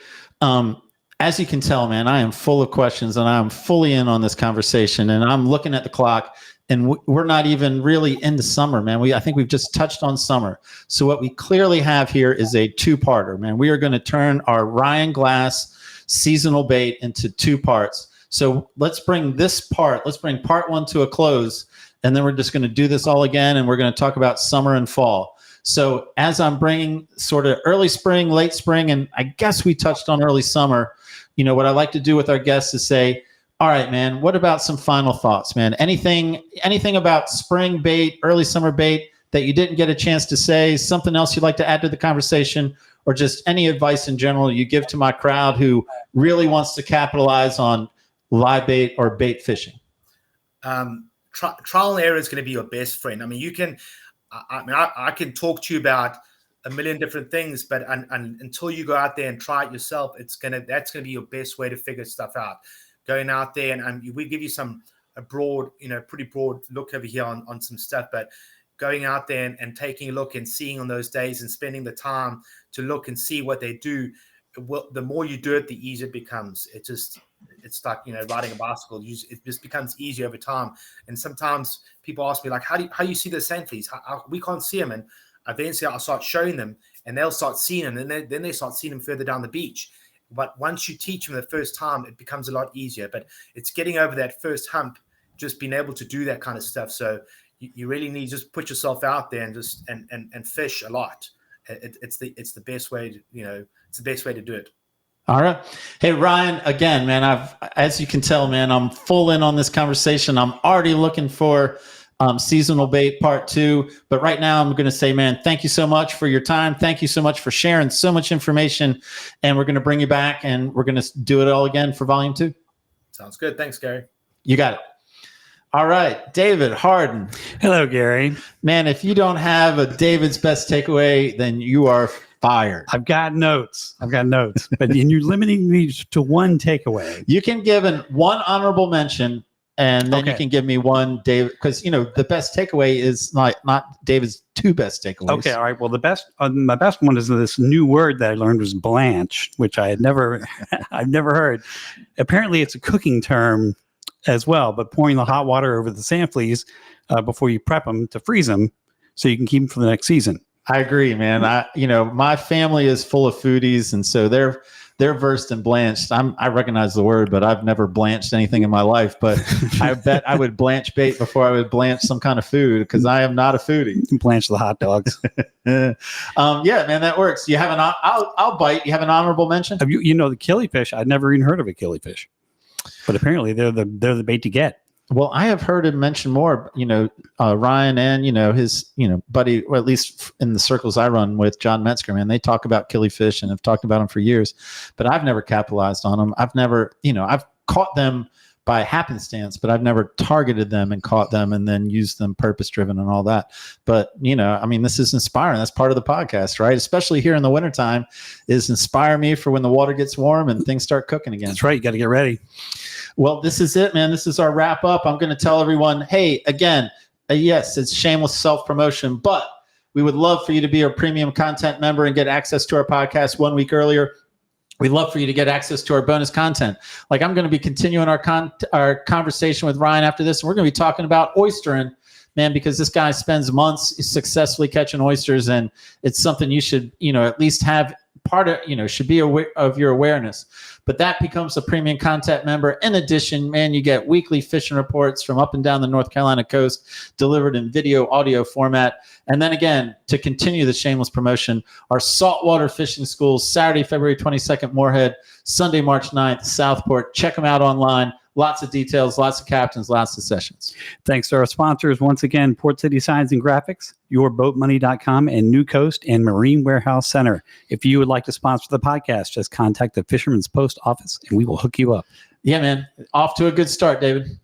as you can tell, man, I am full of questions and I'm fully in on this conversation, and I'm looking at the clock, and we're not even really into summer, man. I think we've just touched on summer. So what we clearly have here is a two-parter, man. We are going to turn our Ryan Glass seasonal bait into two parts. So let's bring part one to a close, and then we're just going to do this all again, and we're going to talk about summer and fall. So as I'm bringing sort of early spring, late spring, and I guess we touched on early summer, what I like to do with our guests is say, all right, man, what about some final thoughts, man? Anything about spring bait, early summer bait that you didn't get a chance to say, something else you'd like to add to the conversation, or just any advice in general you give to my crowd who really wants to capitalize on live bait or bait fishing? Trial and error is going to be your best friend. I can talk to you about a million different things, but until you go out there and try it yourself, that's going to be your best way to figure stuff out. Going out there and we give you a broad, pretty broad look over here on some stuff, but going out there and taking a look and seeing on those days and spending the time to look and see what they do. The more you do it, the easier it becomes. It's like, riding a bicycle. It just becomes easier over time. And sometimes people ask me, like, how you see the sand fleas? We can't see them. And eventually I'll start showing them, and they'll start seeing them. And then they start seeing them further down the beach. But once you teach them the first time, it becomes a lot easier. But it's getting over that first hump, just being able to do that kind of stuff. So you really need to just put yourself out there and just and fish a lot. It's the best way to, it's the best way to do it. All right. Hey, Ryan, again, man, as you can tell, man, I'm full in on this conversation. I'm already looking for seasonal bait part 2. But right now I'm going to say, man, thank you so much for your time. Thank you so much for sharing so much information. And we're going to bring you back, and we're going to do it all again for volume 2. Sounds good. Thanks, Gary. You got it. All right, David Harden. Hello, Gary. Man, if you don't have a David's best takeaway, then you are fired. I've got notes, but you're limiting me to one takeaway. You can give one honorable mention, and then you Okay. can give me one, David, because the best takeaway is not David's two best takeaways. Okay, all right. Well, my best one is this new word that I learned was blanch, which I had never, I've never heard. Apparently, it's a cooking term as well, but pouring the hot water over the sand fleas before you prep them to freeze them, so you can keep them for the next season. I agree, man. My family is full of foodies, and so they're versed in blanched. I recognize the word, but I've never blanched anything in my life. But I bet I would blanch bait before I would blanch some kind of food, because I am not a foodie. Blanch the hot dogs. Yeah, man, that works. You have I'll bite. You have an honorable mention? The Killifish. I'd never even heard of a Killifish, but apparently they're the bait to get. Well, I have heard him mention more, Ryan and, his, buddy, or at least in the circles I run with, John Metzger, man, they talk about Killy Fish and have talked about them for years, but I've never capitalized on them. I've never, I've caught them by happenstance, but I've never targeted them and caught them and then used them purpose driven and all that. But, this is inspiring. That's part of the podcast, right? Especially here in the wintertime, is inspire me for when the water gets warm and things start cooking again. That's right. You got to get ready. Well, this is it, man. This is our wrap up. I'm going to tell everyone, hey, again, yes, it's shameless self-promotion, but we would love for you to be a premium content member and get access to our podcast 1 week earlier. We'd love for you to get access to our bonus content. Like, I'm going to be continuing our conversation with Ryan after this, and we're going to be talking about oystering, man, because this guy spends months successfully catching oysters, and it's something you should, at least have part of, should be aware of your awareness. But that becomes a premium content member. In addition, man, you get weekly fishing reports from up and down the North Carolina coast delivered in video, audio format. And then again, to continue the shameless promotion, our saltwater fishing schools, Saturday, February 22nd, Moorhead, Sunday, March 9th, Southport. Check them out online. Lots of details, lots of captains, lots of sessions. Thanks to our sponsors once again, Port City Signs and Graphics, YourBoatMoney.com, and New Coast and Marine Warehouse Center. If you would like to sponsor the podcast, just contact the Fisherman's Post office and we will hook you up. Yeah, man. Off to a good start, David.